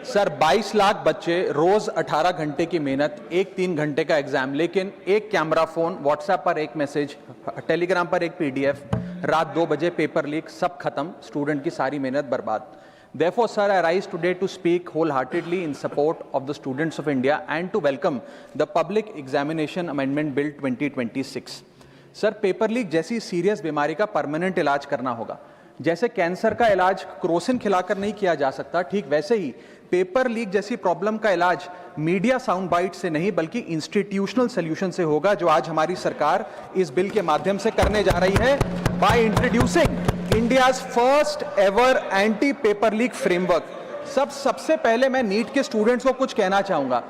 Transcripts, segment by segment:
Sir 22 lakh बच्चे, रोज 18 घंटे की मेहनत, एक 3 घंटे का एग्जाम, लेकिन एक कैमरा फोन, व्हाट्सएप पर एक मैसेज, टेलीग्राम पर एक पीडीएफ, रात 2 बजे पेपर लीक, सब खत्म, स्टूडेंट की सारी मेहनत बर्बाद। Therefore, sir, I rise today to speak wholeheartedly in support of the students of India and to welcome the Public Examination Amendment Bill 2026. Sir, paper leak जैसी सीरियस बीमारी का परमानेंट इलाज करना होगा। जैसे कैंसर का इलाज क्रोसिन खिलाकर नहीं किया जा सकता, ठीक वैसे ही पेपर लीक जैसी प्रॉब्लम का इलाज मीडिया साउंड बाइट से नहीं बल्कि इंस्टीट्यूशनल सॉल्यूशन से होगा, जो आज हमारी सरकार इस बिल के माध्यम से करने जा रही है, by introducing India's first ever anti paper leak framework. सबसे पहले मैं नीट के स्टूडेंट्स को कुछ कहना चाहूंगा।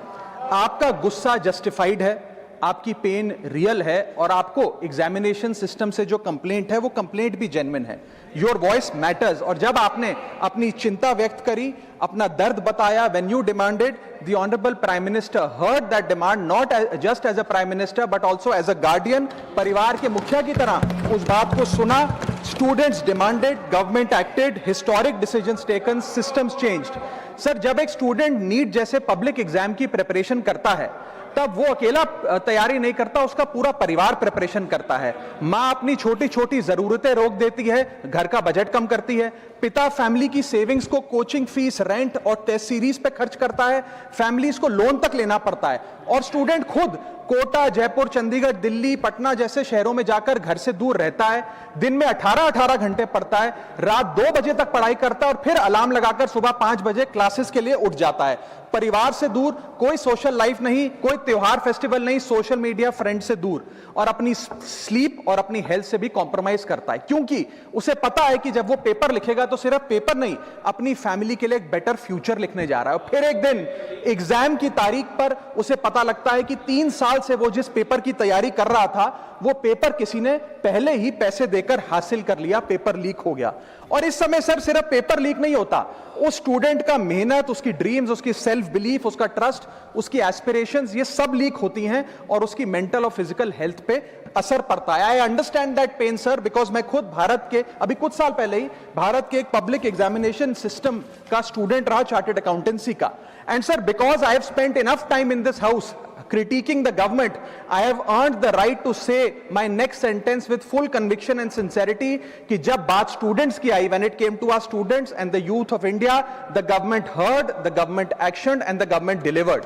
आपका गुस्सा जस्टिफाइड है, आपकी पेन रियल है और आपको एग्जामिनेशन सिस्टम से जो कंप्लेंट है वो कंप्लेंट भी जेन्युइन है। Your voice matters. और जब आपने अपनी चिंता व्यक्त करी, अपना दर्द बताया, when you demanded, the honourable prime minister heard that demand, not just as a prime minister but also as a guardian, परिवार के मुखिया की तरह उस बात को सुना। Students demanded, government acted, historic decisions taken, systems changed. Sir, जब एक स्टूडेंट नीट जैसे पब्लिक एग्जाम की प्रिपरेशन करता है तब वो अकेला तैयारी नहीं करता, उसका पूरा परिवार प्रिपरेशन करता है। माँ अपनी छोटी छोटी जरूरतें रोक देती है, घर का बजट कम करती है, पिता फैमिली की सेविंग्स को कोचिंग फीस, रेंट और टेस्ट सीरीज पे खर्च करता है, फैमिलीज को लोन तक लेना पड़ता है और स्टूडेंट खुद कोटा, जयपुर, चंडीगढ़, दिल्ली, पटना जैसे शहरों में जाकर घर से दूर रहता है, दिन में 18-18 घंटे पढ़ता है, रात 2 बजे तक पढ़ाई करता है और फिर अलार्म लगाकर सुबह 5 बजे क्लासेस के लिए उठ जाता है। परिवार से दूर, कोई सोशल लाइफ नहीं, कोई त्योहार फेस्टिवल नहीं, सोशल मीडिया, फ्रेंड से दूर, और अपनी स्लीप और अपनी हेल्थ से भी कॉम्प्रोमाइज करता है, क्योंकि उसे पता है कि जब वो पेपर लिखेगा तो सिर्फ पेपर नहीं, अपनी फैमिली के लिए एक बेटर फ्यूचर लिखने जा रहा है। और फिर एक दिन एग्जाम की तारीख पर उसे पता लगता है कि 3 साल से वो जिस पेपर की तैयारी कर रहा था वो पेपर किसी ने पहले ही पैसे देकर हासिल कर लिया, पेपर लीक हो गया। और इस समय सर सिर्फ पेपर लीक नहीं होता, उस स्टूडेंट का मेहनत, उसकी ड्रीम्स, उसकी सेल्फ बिलीफ, उसका ट्रस्ट, उसकी एस्पिरेशंस, ये सब लीक होती हैं और उसकी मेंटल और फिजिकल हेल्थ पे असर पड़ता है। I understand that pain sir, because मैं खुद भारत के अभी कुछ साल पहले ही भारत के एक पब्लिक एग्जामिनेशन सिस्टम का स्टूडेंट रहा, चार्टर्ड अकाउंटेंसी का। And sir, because I have spent enough time in this house critiquing the government, I have earned the right to say my next sentence with full conviction and sincerity कि जब बात students की आई, when it came to our students and the youth of India, the government heard, the government actioned and the government delivered.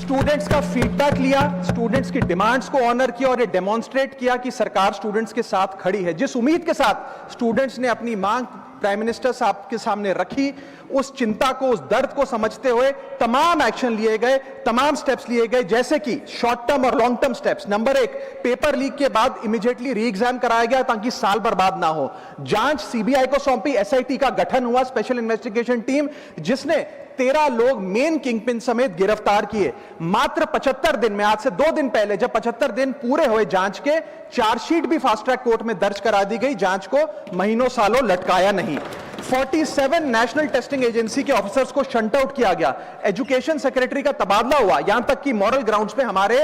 Students का feedback लिया, students की demands को honour किया और ये डेमोन्स्ट्रेट किया कि सरकार स्टूडेंट्स के साथ खड़ी है। जिस उम्मीद के साथ स्टूडेंट्स ने अपनी मांग प्राइम मिनिस्टर साहब के सामने रखी, उस चिंता को, उस दर्द को समझते हुए तमाम एक्शन लिए गए, तमाम स्टेप्स लिए गए, जैसे कि शॉर्ट टर्म और long term steps. Number 1, paper leak के बाद इमीडिएटली री एग्जाम कराया गया ताकि साल बर्बाद ना हो। जांच सीबीआई को सौंपी, एसआईटी का गठन हुआ, स्पेशल इन्वेस्टिगेशन टीम, जिसने 13 लोग मेन किंगपिन समेत गिरफ्तार किए। मात्र 75 दिन में, आज से 2 दिन पहले जब 75 दिन पूरे हुए जांच के, चार्जशीट भी फास्ट ट्रैक कोर्ट में दर्ज करा दी गई, जांच को महीनों सालों लटकाया नहीं। 47 नेशनल टेस्टिंग एजेंसी के ऑफिसर्स को शंट आउट किया गया, एजुकेशन सेक्रेटरी का तबादला हुआ, यहां तक कि मॉरल ग्राउंड्स पे हमारे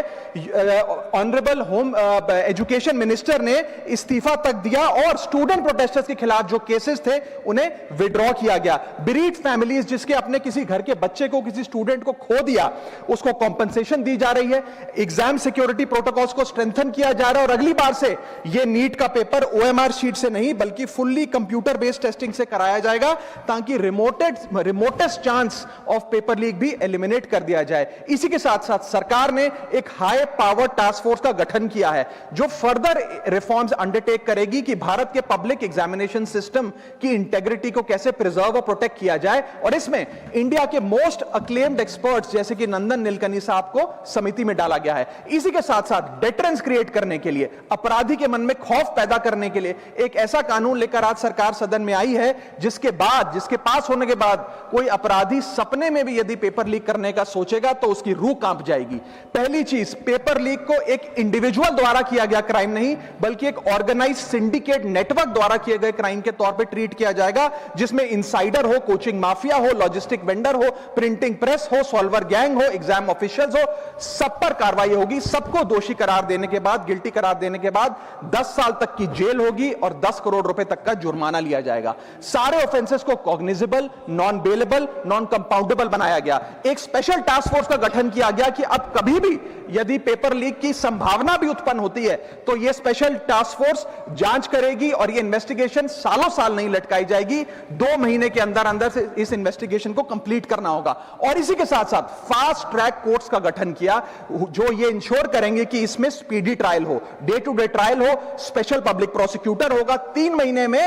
ऑनरेबल होम एजुकेशन मिनिस्टर ने इस्तीफा तक दिया और स्टूडेंट प्रोटेस्टर्स के खिलाफ जो केसेस थे उन्हें विड्रॉ किया गया। बीरीड फैमिलीज जिसके अपने किसी घर के बच्चे को, किसी स्टूडेंट को खो दिया, उसको कॉम्पनसेशन दी जा रही है। एग्जाम सिक्योरिटी प्रोटोकॉल्स को स्ट्रेंथन किया जा रहा है और अगली बार से यह नीट का पेपर ओएमआर शीट से नहीं बल्कि फुल्ली कंप्यूटर बेस्ड टेस्टिंग से कराया जाएगा ताकि remotest chance of paper leak भी एलिमिनेट कर दिया जाए। इसी के साथ साथ सरकार ने एक हाई पावर टास्क फोर्स का गठन किया है जो फर्दर रिफॉर्म्स अंडरटेक करेगी कि भारत के पब्लिक एग्जामिनेशन सिस्टम की इंटेग्रिटी को कैसे प्रिजर्व और प्रोटेक्ट किया जाए, और इसमें इंडिया के मोस्ट अक्लेम्ड एक्सपर्ट्स जैसे कि नंदन नीलकनी साहब को समिति में डाला गया है। इसी के साथ साथ डेटरेंस क्रिएट करने के लिए, अपराधी के मन में खौफ पैदा करने के लिए एक ऐसा कानून लेकर आज सरकार सदन में आई है जिसके पास होने के बाद कोई अपराधी सपने में भी यदि पेपर लीक करने का सोचेगा तो उसकी रूह कांप जाएगी। पहली चीज, पेपर लीक को एक इंडिविजुअल द्वारा किया गया क्राइम नहीं बल्कि एक ऑर्गेनाइज्ड सिंडिकेट नेटवर्क द्वारा किए गए क्राइम के तौर पे ट्रीट किया जाएगा, जिसमें इनसाइडर हो, कोचिंग माफिया हो, लॉजिस्टिक वेंडर हो, प्रिंटिंग प्रेस हो, सॉल्वर गैंग हो, एग्जाम ऑफिशियल्स हो, सब पर कार्रवाई होगी। सबको दोषी करार देने के बाद, गिल्टी करार देने के बाद 10 साल तक की जेल होगी और 10 करोड़ रुपए तक का जुर्माना लिया जाएगा। साथ सारे ऑफेंसेस को cognizable, non bailable, non compoundable बनाया गया। एक स्पेशल टास्क फोर्स का गठन किया गया कि अब कभी भी यदि पेपर लीक की संभावना भी उत्पन्न होती है तो यह स्पेशल टास्क फोर्स जांच करेगी और यह इन्वेस्टिगेशन सालों साल नहीं लटकाई जाएगी, 2 महीने के अंदर अंदर से इस इन्वेस्टिगेशन को कंप्लीट करना होगा। और इसी के साथ साथ फास्ट ट्रैक कोर्ट्स का गठन किया जो ये इंश्योर करेंगे कि इसमें स्पीडी ट्रायल हो, डे टू डे ट्रायल हो, स्पेशल पब्लिक प्रोसिक्यूटर होगा, 3 महीने में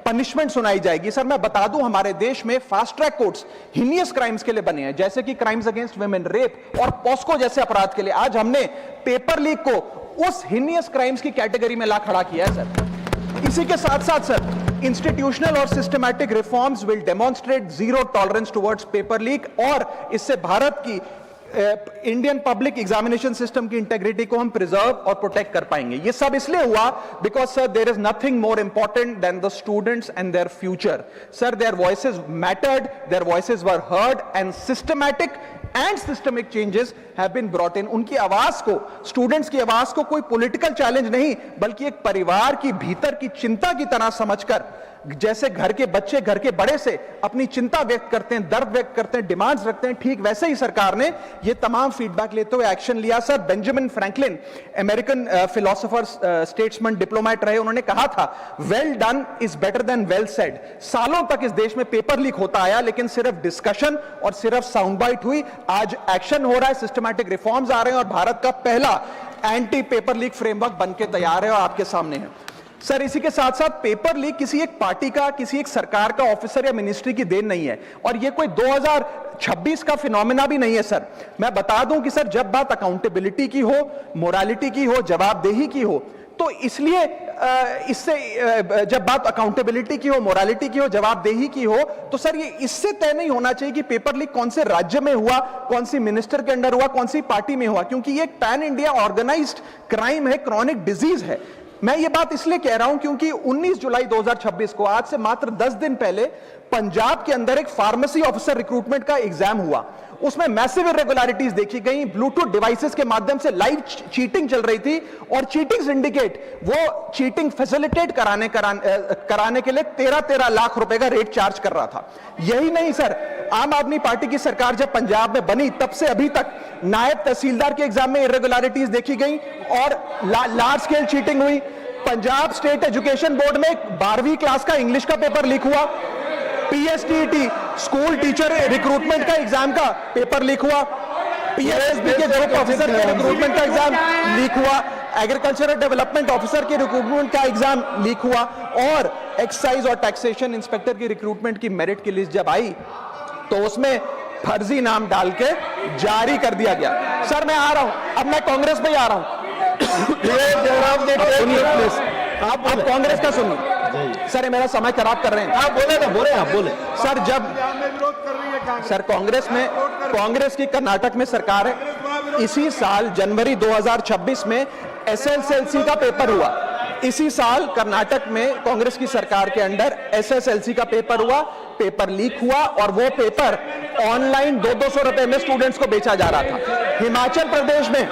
पनिशमेंट सुनाई जाएगी। सर मैं बता दूं, हमारे देश में fast track courts heinous crimes के लिए बने हैं, जैसे कि क्राइम्स अगेंस्ट वुमेन, रेप और पॉस्को जैसे अपराध के लिए। आज हमने पेपर लीक को उस हीनियस क्राइम्स की कैटेगरी में ला खड़ा किया है सर। इसी के साथ साथ सर इंस्टीट्यूशनल और systematic reforms will demonstrate zero tolerance towards paper leak, और इससे भारत की इंडियन पब्लिक एग्जामिनेशन सिस्टम की इंटेग्रिटी को हम प्रिजर्व और प्रोटेक्ट कर पाएंगे। ये सब इसलिए हुआ because sir there is nothing more important than the students and their future. Sir their voices mattered, their voices were heard and systematic and systemic changes have been brought in. उनकी आवाज को, students की आवाज को कोई political challenge नहीं बल्कि एक परिवार की भीतर की चिंता की तरह समझकर, जैसे घर के बच्चे घर के बड़े से अपनी चिंता व्यक्त करते हैं, दर्द व्यक्त करते हैं, डिमांड्स रखते हैं, ठीक वैसे ही सरकार ने ये तमाम फीडबैक लेते हुए एक्शन लिया। Sir Benjamin Franklin American philosopher, statesman, diplomat रहे, उन्होंने कहा था well done is better than well said. सालों तक इस देश में पेपर लीक होता आया लेकिन सिर्फ डिस्कशन और सिर्फ साउंड बाइट हुई। आज एक्शन हो रहा है, सिस्टमैटिक रिफॉर्म्स आ रहे हैं और भारत का पहला एंटी पेपर लीक फ्रेमवर्क बनके तैयार है और आपके सामने है। सर इसी के साथ साथ पेपर लीक किसी एक पार्टी का, किसी एक सरकार का ऑफिसर या मिनिस्ट्री की देन नहीं है और ये कोई 2026 का फिनोमेना भी नहीं है। सर मैं बता दूं कि सर जब बात अकाउंटेबिलिटी की हो, मोरालिटी की हो, जवाबदेही की हो, तो इसलिए इससे जब बात अकाउंटेबिलिटी की हो, मोरालिटी की हो, जवाबदेही की हो, तो सर ये इससे तय नहीं होना चाहिए कि पेपर लीक कौन से राज्य में हुआ, कौन सी मिनिस्टर के अंडर हुआ, कौन सी पार्टी में हुआ, क्योंकि ये एक पैन इंडिया ऑर्गेनाइज्ड क्राइम है, क्रॉनिक डिजीज है। मैं ये बात इसलिए कह रहा हूं क्योंकि 19 जुलाई 2026 को, आज से मात्र 10 दिन पहले, पंजाब के अंदर एक फार्मेसी ऑफिसर रिक्रूटमेंट का एग्जाम हुआ। उसमें मैसिव इरेगुलरिटीज देखी गई, ब्लूटूथ डिवाइसेस के माध्यम से लाइव चीटिंग चल रही थी और चीटिंग सिंडिकेट वो चीटिंग फैसिलिटेट कराने के लिए 13 लाख रुपए का रेट चार्ज कर रहा था। यही नहीं सर, आम आदमी पार्टी की सरकार जब पंजाब में बनी तब से अभी तक नायब तहसीलदार के एग्जाम में इरेगुलरिटीज देखी गई और लार्ज स्केल चीटिंग हुई। पंजाब स्टेट एजुकेशन बोर्ड में 12वीं क्लास का इंग्लिश का पेपर लीक हुआ, पीएसटीईटी स्कूल टीचर रिक्रूटमेंट का एग्जाम का पेपर लीक हुआ, पीएसएसबी के ग्रुप ऑफिसर के रिक्रूटमेंट का एग्जाम लीक हुआ, एग्रीकल्चरल डेवलपमेंट ऑफिसर के रिक्रूटमेंट का एग्जाम लीक हुआ और एक्साइज और टैक्सेशन इंस्पेक्टर की रिक्रूटमेंट की मेरिट की लिस्ट जब आई तो उसमें फर्जी नाम डाल के जारी कर दिया गया। सर मैं आ रहा हूं, अब मैं कांग्रेस पे आ रहा हूं। आप कांग्रेस का सुनिए सर, ये मेरा समय खराब कर रहे हैं। आप बोले सर, जब सर कांग्रेस की कर्नाटक में सरकार है, इसी साल जनवरी 2026 में एसएसएलसी का पेपर हुआ। इसी साल कर्नाटक में कांग्रेस की सरकार के अंडर एसएसएलसी का पेपर हुआ, पेपर लीक हुआ और वो पेपर ऑनलाइन 200 रुपए में स्टूडेंट्स को बेचा जा रहा था। हिमाचल प्रदेश में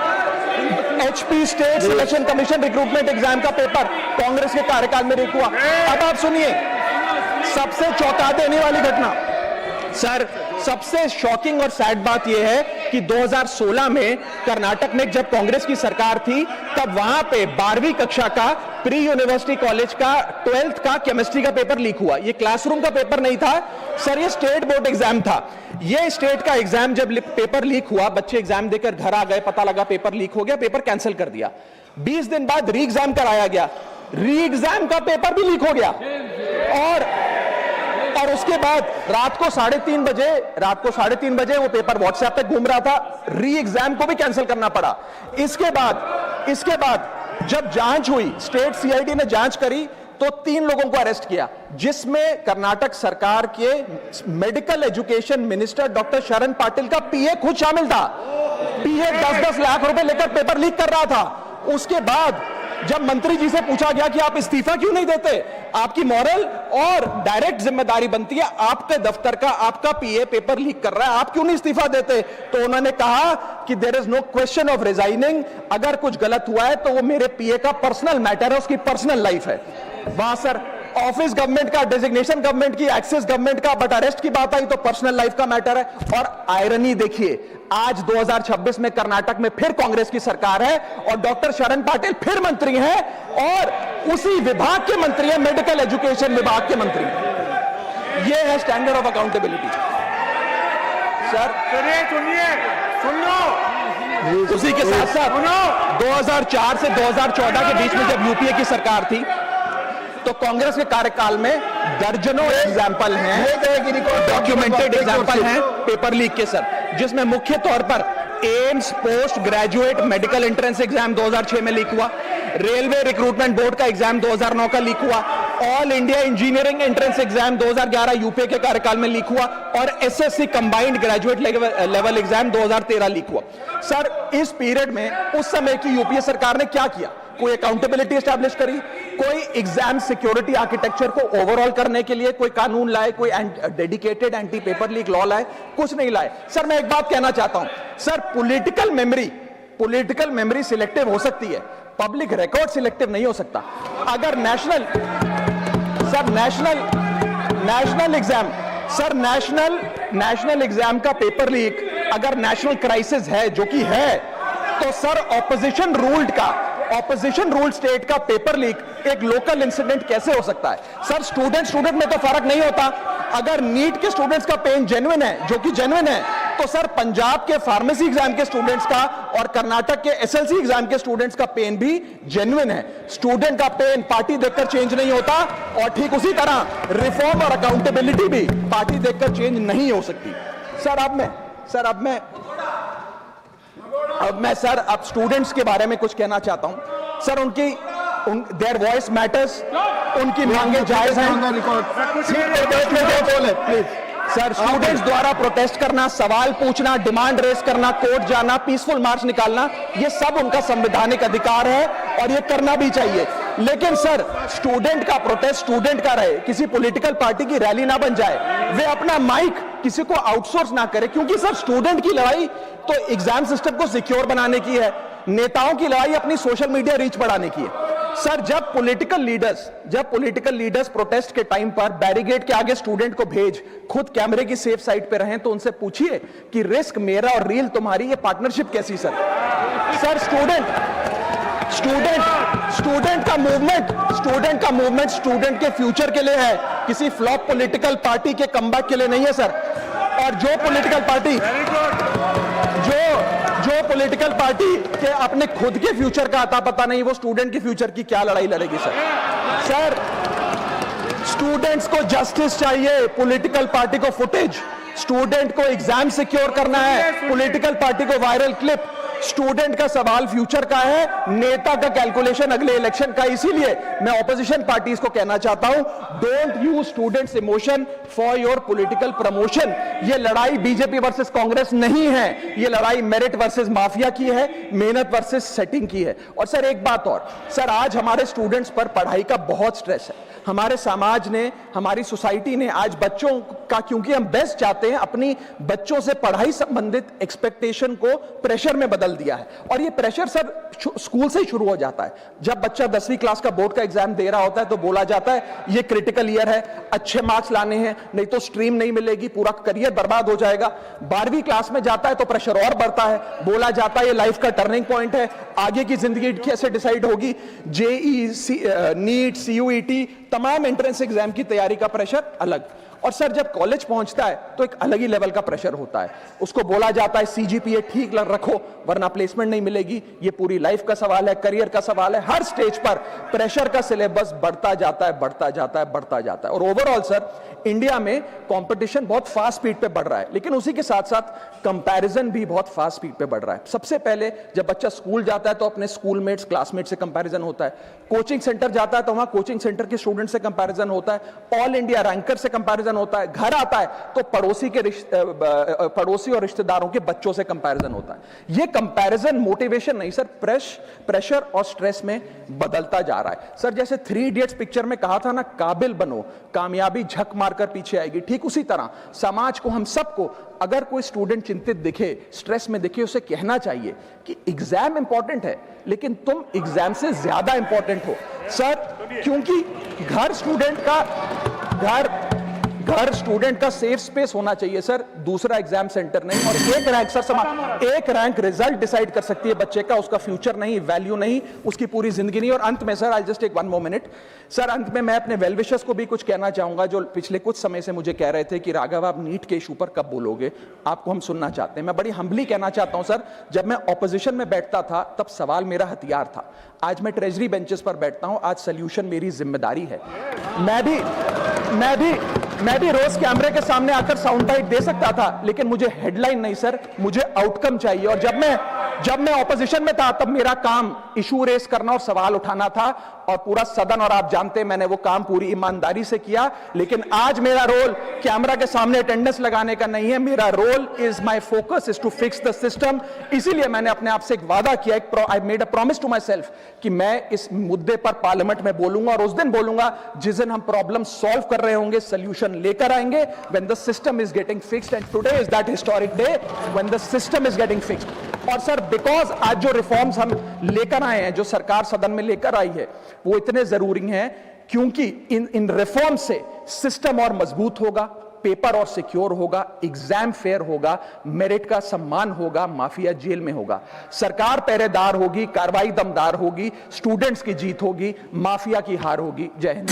HP state selection commission recruitment exam का पेपर कांग्रेस के कार्यकाल में लीक हुआ। अब आप सुनिए सबसे चौंका देने वाली घटना, सर सबसे शॉकिंग और सैड बात यह है कि 2016 में कर्नाटक में जब कांग्रेस की सरकार थी तब वहां पे 12वीं कक्षा का प्री यूनिवर्सिटी कॉलेज का 12th का केमिस्ट्री का पेपर लीक हुआ। ये क्लासरूम का पेपर नहीं था सर, ये स्टेट बोर्ड एग्जाम था। ये स्टेट का एग्जाम जब पेपर लीक हुआ, बच्चे एग्जाम देकर घर आ गए, पता लगा पेपर लीक हो गया, पेपर कैंसिल कर दिया। 20 दिन बाद री एग्जाम कराया गया, री एग्जाम का पेपर भी लीक हो गया और उसके बाद रात को 3:30 बजे वो पेपर व्हाट्सएप पे घूम रहा था, री एग्जाम को भी कैंसिल करना पड़ा। इसके बाद जब जांच हुई, स्टेट सीआईडी ने जांच करी तो 3 लोगों को अरेस्ट किया, जिसमें कर्नाटक सरकार के मेडिकल एजुकेशन मिनिस्टर डॉक्टर शरण पाटिल का पीए खुद शामिल था। पीए 10-10 लाख रुपए लेकर पेपर लीक कर रहा था। उसके बाद जब मंत्री जी से पूछा गया कि आप इस्तीफा क्यों नहीं देते, आपकी मॉरल और डायरेक्ट जिम्मेदारी बनती है, आपके दफ्तर का आपका पीए पेपर लीक कर रहा है, आप क्यों नहीं इस्तीफा देते, तो उन्होंने कहा कि there is no question of resigning, अगर कुछ गलत हुआ है तो वो मेरे पीए का पर्सनल मैटर है, उसकी पर्सनल लाइफ है। वहां सर ऑफिस गवर्नमेंट का, डेजिग्नेशन गवर्नमेंट की, एक्सेस गवर्नमेंट का, बट अरेस्ट की बात आई तो पर्सनल लाइफ का मैटर है। और आयरनी देखिए, आज 2026 में कर्नाटक में फिर कांग्रेस की सरकार है और डॉक्टर शरण पाटिल फिर मंत्री हैं और उसी विभाग के मंत्री हैं, मेडिकल एजुकेशन विभाग के मंत्री हैं। यह है स्टैंडर्ड ऑफ अकाउंटेबिलिटी। सर सुनिए, सुन लो। उसी के साथ साथ 2004 से 2014 के बीच में जब यूपीए की सरकार थी तो कांग्रेस के कार्यकाल में दर्जनों एग्जाम्पल हैं, डॉक्यूमेंटेड एग्जाम्पल हैं पेपर लीक के सर, जिसमें मुख्य तौर पर AIIMS post graduate medical entrance exam 2006 में लीक हुआ, रेलवे रिक्रूटमेंट बोर्ड का एग्जाम 2009 का लीक हुआ, all India engineering entrance exam 2011 UPA के कार्यकाल में लीक हुआ और SSC combined graduate level exam 2013 leak हुआ। सर इस पीरियड में उस समय की यूपीए सरकार ने क्या किया? कोई अकाउंटेबिलिटी एस्टैब्लिश करी, कोई एग्जाम सिक्योरिटी आर्किटेक्चर को ओवरऑल करने के लिए कोई कानून लाए, कोई dedicated anti paper leak law लाए? कुछ नहीं लाए। सर मैं एक बात कहना चाहता हूं, सर पॉलिटिकल मेमोरी सिलेक्टिव हो सकती है, पब्लिक रिकॉर्ड सिलेक्टिव नहीं हो सकता। अगर नेशनल एग्जाम का पेपर लीक अगर नेशनल क्राइसिस है, जो कि है, तो सर ऑपोजिशन रूल्ड स्टेट का पेपर लीक एक लोकल इंसिडेंट कैसे हो सकता है? सर स्टूडेंट में तो फर्क नहीं होता। अगर नीट के स्टूडेंट्स का पेन जेन्युइन है, जो कि जेन्युइन है, तो सर पंजाब के फार्मेसी एग्जाम के स्टूडेंट्स का और कर्नाटक के एसएलसी एग्जाम के स्टूडेंट्स का पेन भी जेन्युइन है। स्टूडेंट का पेन पार्टी देखकर चेंज नहीं होता और ठीक उसी तरह रिफॉर्म और अकाउंटेबिलिटी भी पार्टी देखकर चेंज नहीं हो सकती। अब मैं स्टूडेंट्स के बारे में कुछ कहना चाहता हूं। सर देयर वॉइस मैटर्स, उनकी मांगे जायज हैं। सर स्टूडेंट्स द्वारा प्रोटेस्ट करना, सवाल पूछना, डिमांड रेस करना, कोर्ट जाना, पीसफुल मार्च निकालना, ये सब उनका संवैधानिक अधिकार है और ये करना भी चाहिए। लेकिन सर स्टूडेंट का प्रोटेस्ट स्टूडेंट का रहे, किसी पॉलिटिकल पार्टी की रैली ना बन जाए, वे अपना माइक किसी को आउटसोर्स ना करे, क्योंकि सर स्टूडेंट की लड़ाई तो एग्जाम सिस्टम को सिक्योर बनाने की है, नेताओं की लड़ाई अपनी सोशल मीडिया रीच बढ़ाने की है। सर जब पॉलिटिकल लीडर्स प्रोटेस्ट के टाइम पर बैरिकेड के आगे स्टूडेंट को भेज खुद कैमरे की सेफ साइड पे रहें, तो उनसे पूछिए कि रिस्क मेरा और रील तुम्हारी, ये पार्टनरशिप कैसी? सर स्टूडेंट का मूवमेंट स्टूडेंट के फ्यूचर के लिए है, किसी फ्लॉप पॉलिटिकल पार्टी के कमबैक के लिए नहीं है सर। और जो पॉलिटिकल पार्टी के अपने खुद के फ्यूचर का आता पता नहीं, वो स्टूडेंट के फ्यूचर की क्या लड़ाई लड़ेगी सर? स्टूडेंट्स को जस्टिस चाहिए, पॉलिटिकल पार्टी को फुटेज। स्टूडेंट को एग्जाम सिक्योर करना है, पॉलिटिकल पार्टी को वायरल क्लिप। स्टूडेंट का सवाल फ्यूचर का है, नेता का कैलकुलेशन अगले इलेक्शन का। इसीलिए मैं ऑपोजिशन पार्टीज को कहना चाहता हूं, don't use students emotion for your political promotion. ये लड़ाई बीजेपी वर्सेस कांग्रेस नहीं है, ये लड़ाई मेरिट वर्सेस माफिया की है, मेहनत वर्सेस सेटिंग की है। और सर एक बात और, सर आज हमारे स्टूडेंट्स पर पढ़ाई का बहुत स्ट्रेस है। हमारे समाज ने, हमारी सोसाइटी ने आज बच्चों का, क्योंकि हम बेस्ट चाहते हैं, अपनी बच्चों से पढ़ाई संबंधित एक्सपेक्टेशन को प्रेशर में बदल दिया है। और ये प्रेशर सर स्कूल से ही शुरू हो जाता है। जब बच्चा 10वीं क्लास का बोर्ड का एग्जाम दे रहा होता है तो बोला जाता है ये क्रिटिकल ईयर है, अच्छे मार्क्स लाने हैं, नहीं तो स्ट्रीम नहीं मिलेगी, पूरा करियर बर्बाद हो जाएगा। 12वीं क्लास में जाता है तो प्रेशर और बढ़ता है, बोला जाता है ये लाइफ का टर्निंग पॉइंट है, आगे की जिंदगी कैसे डिसाइड होगी। जेई, नीट, सीयूईटी, तमाम एंट्रेंस एग्जाम की तैयारी का प्रेशर अलग। और सर जब कॉलेज पहुंचता है तो एक अलग ही लेवल का प्रेशर होता है। उसको बोला जाता है सीजीपीए ठीक रखो वरना प्लेसमेंट नहीं मिलेगी। ये पूरी लाइफ का सवाल है, करियर का सवाल है। हर स्टेज पर प्रेशर का सिलेबस बढ़ता जाता है। और ओवरऑल सर इंडिया में कंपटीशन बहुत फास्ट स्पीड पे बढ़ रहा है, लेकिन उसी के साथ साथ कंपैरिजन भी बहुत फास्ट स्पीड पे बढ़ रहा है। सबसे पहले जब बच्चा स्कूल जाता है तो अपने स्कूलमेट्स, क्लासमेट से कंपैरिजन होता है। कोचिंग सेंटर जाता है तो वहां कोचिंग सेंटर के स्टूडेंट से कंपैरिजन होता है। ऑल इंडिया रैंकर से कंपैरिजन कंपैरिजन होता है, घर आता है तो पड़ोसी और रिश्तेदारों के बच्चों से कंपैरिजन होता है। ये कंपैरिजन मोटिवेशन नहीं सर, प्रेशर और स्ट्रेस में बदलता जा रहा है। सर जैसे 3 इडियट्स पिक्चर में कहा था ना, काबिल बनो, कामयाबी झक मारकर पीछे आएगी, ठीक उसी तरह समाज को, हम सबको, अगर कोई स्टूडेंट चिंतित दिखे, स्ट्रेस में दिखे, उसे कहना चाहिए कि एग्जाम इंपॉर्टेंट है लेकिन तुम एग्जाम से ज्यादा इंपॉर्टेंट हो सर, क्योंकि घर स्टूडेंट का सेफ स्पेस होना चाहिए सर, दूसरा एग्जाम सेंटर नहीं। और एक रैंक सर, एक रैंक रिजल्ट डिसाइड कर सकती है बच्चे का, उसका फ्यूचर नहीं, वैल्यू नहीं, उसकी पूरी जिंदगी नहीं। और अंत में sir, I just take 1 more minute sir, अंत में मैं अपने वेल विशर्स को भी कुछ कहना चाहूंगा, जो पिछले कुछ समय से मुझे कह रहे थे कि राघव आप नीट के इशू पर कब बोलोगे, आपको हम सुनना चाहते हैं। मैं बड़ी हम्बली कहना चाहता हूं सर, जब मैं ऑपोजिशन में बैठता था तब सवाल मेरा हथियार था, आज मैं ट्रेजरी बेंचेस पर बैठता हूं, आज सोल्यूशन मेरी जिम्मेदारी है। मैं भी रोज कैमरे के सामने आकर साउंड बाइट दे सकता था, लेकिन मुझे हेडलाइन नहीं सर, मुझे आउटकम चाहिए। और जब मैं ऑपोजिशन में था तब मेरा काम इशू रेस करना और सवाल उठाना था, और पूरा सदन, और आप जानते हैं मैंने वो काम पूरी ईमानदारी से किया। लेकिन आज मेरा रोल कैमरा के सामने अटेंडेंस लगाने का नहीं है, मेरा role is, my focus is to fix the system. इसीलिए मैंने अपने आप से एक वादा किया, I made a promise to myself कि मैं इस मुद्दे पर पार्लियामेंट में बोलूंगा, और उस दिन बोलूंगा जिस दिन हम प्रॉब्लम सॉल्व कर रहे होंगे, सोल्यूशन लेकर आएंगे, when the system is getting fixed, and today is that historic day when the system is getting fixed। और सर बिकॉज आज जो रिफॉर्म्स हम लेकर आए हैं, जो सरकार सदन में लेकर आई है, वो इतने जरूरी हैं क्योंकि इन रिफॉर्म से सिस्टम और मजबूत होगा, पेपर और सिक्योर होगा, एग्जाम फेयर होगा, मेरिट का सम्मान होगा, माफिया जेल में होगा, सरकार पहरेदार होगी, कार्रवाई दमदार होगी, स्टूडेंट्स की जीत होगी, माफिया की हार होगी। जय हिंद।